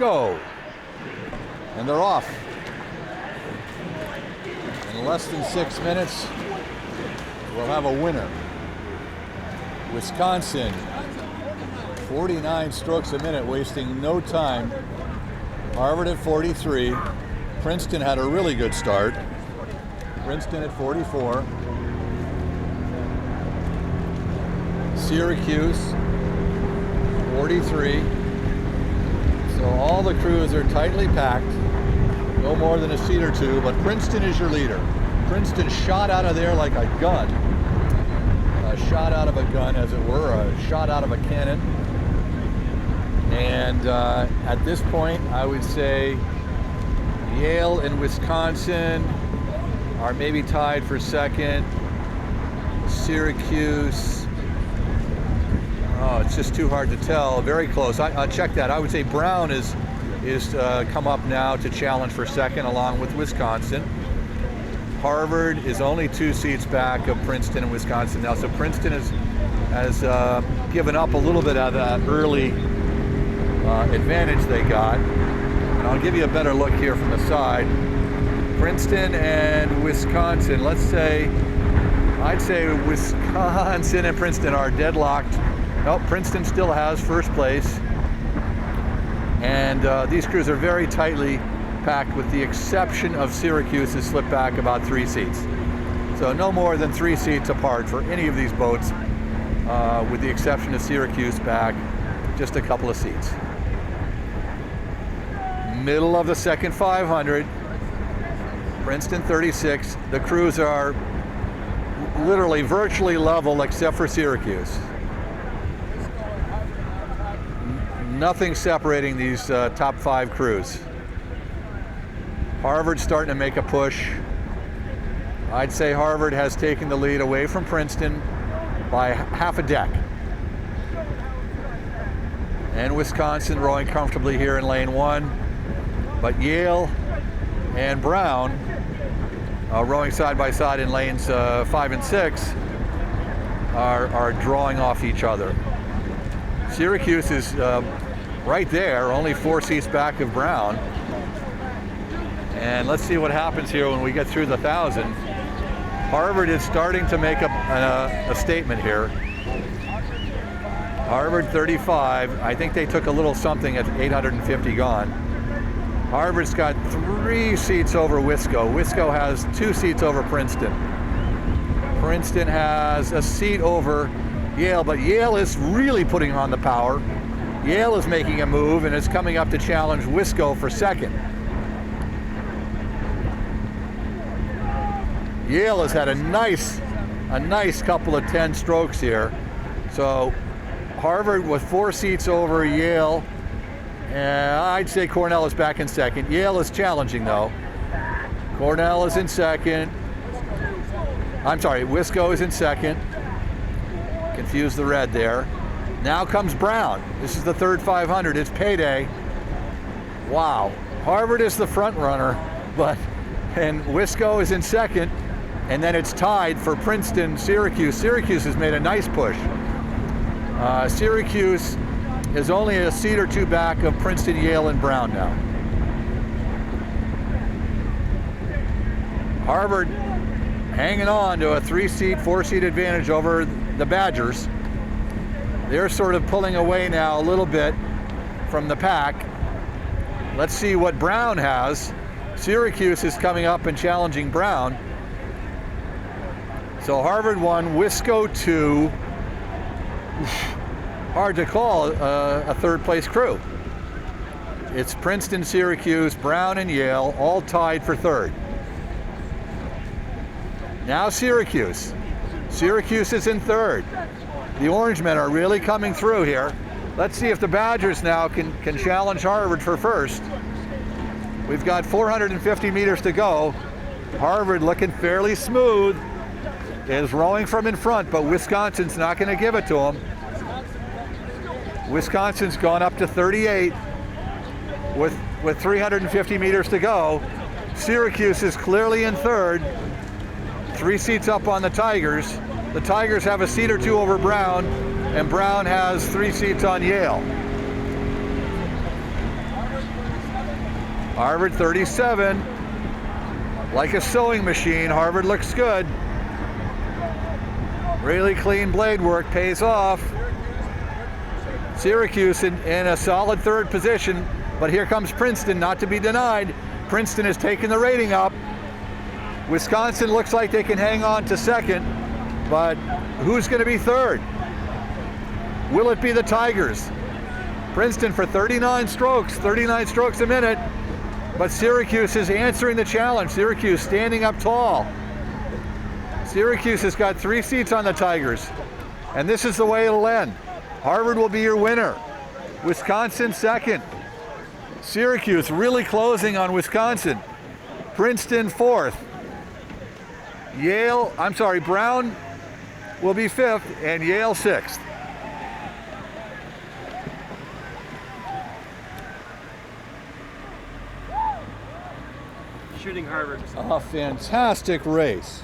go. And they're off. In less than 6 minutes, we'll have a winner. Wisconsin, 49 strokes a minute, wasting no time. Harvard at 43. Princeton had a really good start. Princeton at 44. Syracuse, 43. So all the crews are tightly packed. No more than a seat or two, but Princeton is your leader. Princeton shot out of there like a gun. A shot out of a gun, as it were, a shot out of a cannon. And at this point, I would say Yale and Wisconsin are maybe tied for second. Syracuse, oh, it's just too hard to tell. Very close. I'll check that. I would say Brown is come up now to challenge for second, along with Wisconsin. Harvard is only 2 seats back of Princeton and Wisconsin now, so Princeton has given up a little bit of that early advantage they got. And I'll give you a better look here from the side. Princeton and Wisconsin, I'd say Wisconsin and Princeton are deadlocked. Nope, Princeton still has first place. And these crews are very tightly packed, with the exception of Syracuse, has slipped back about 3 seats. So no more than 3 seats apart for any of these boats, with the exception of Syracuse back just a couple of seats. Middle of the second 500, Princeton 36. The crews are literally virtually level except for Syracuse. Nothing separating these top 5 crews. Harvard's starting to make a push. I'd say Harvard has taken the lead away from Princeton by half a deck. And Wisconsin rowing comfortably here in lane 1. But Yale and Brown rowing side by side in lanes 5 and 6 are drawing off each other. Syracuse is right there, only 4 seats back of Brown. And let's see what happens here when we get through the 1,000. Harvard is starting to make a statement here. Harvard 35. I think they took a little something at 850 gone. Harvard's got 3 seats over Wisco. Wisco has 2 seats over Princeton. Princeton has a seat over Yale, but Yale is really putting on the power. Yale is making a move and is coming up to challenge Wisco for second. Yale has had a nice couple of 10 strokes here. So Harvard with 4 seats over Yale. I'd say Cornell is back in second. Yale is challenging though. Cornell is in second. I'm sorry, Wisco is in second. Confused the red there. Now comes Brown. This is the third 500. It's payday. Wow. Harvard is the front runner, and Wisco is in second, and then it's tied for Princeton, Syracuse. Syracuse has made a nice push. Syracuse is only a seat or 2 back of Princeton, Yale, and Brown now. Harvard hanging on to a 3-seat, 4-seat advantage over the Badgers. They're sort of pulling away now a little bit from the pack. Let's see what Brown has. Syracuse is coming up and challenging Brown. So Harvard 1, Wisco 2. Hard to call a third place crew. It's Princeton, Syracuse, Brown, and Yale, all tied for third. Now Syracuse. Syracuse is in third. The Orangemen are really coming through here. Let's see if the Badgers now can challenge Harvard for first. We've got 450 meters to go. Harvard looking fairly smooth, is rowing from in front, but Wisconsin's not going to give it to them. Wisconsin's gone up to 38 with 350 meters to go. Syracuse is clearly in third, 3 seats up on the Tigers. The Tigers have a seat or 2 over Brown, and Brown has 3 seats on Yale. Harvard 37. Like a sewing machine, Harvard looks good. Really clean blade work, pays off. Syracuse in a solid third position, but here comes Princeton, not to be denied. Princeton has taken the rating up. Wisconsin looks like they can hang on to second, but who's going to be third? Will it be the Tigers? Princeton for 39 strokes a minute, but Syracuse is answering the challenge. Syracuse standing up tall. Syracuse has got 3 seats on the Tigers, and this is the way it'll end. Harvard will be your winner. Wisconsin second. Syracuse really closing on Wisconsin. Princeton fourth. Brown will be fifth, and Yale sixth. Shooting Harvard. A fantastic race.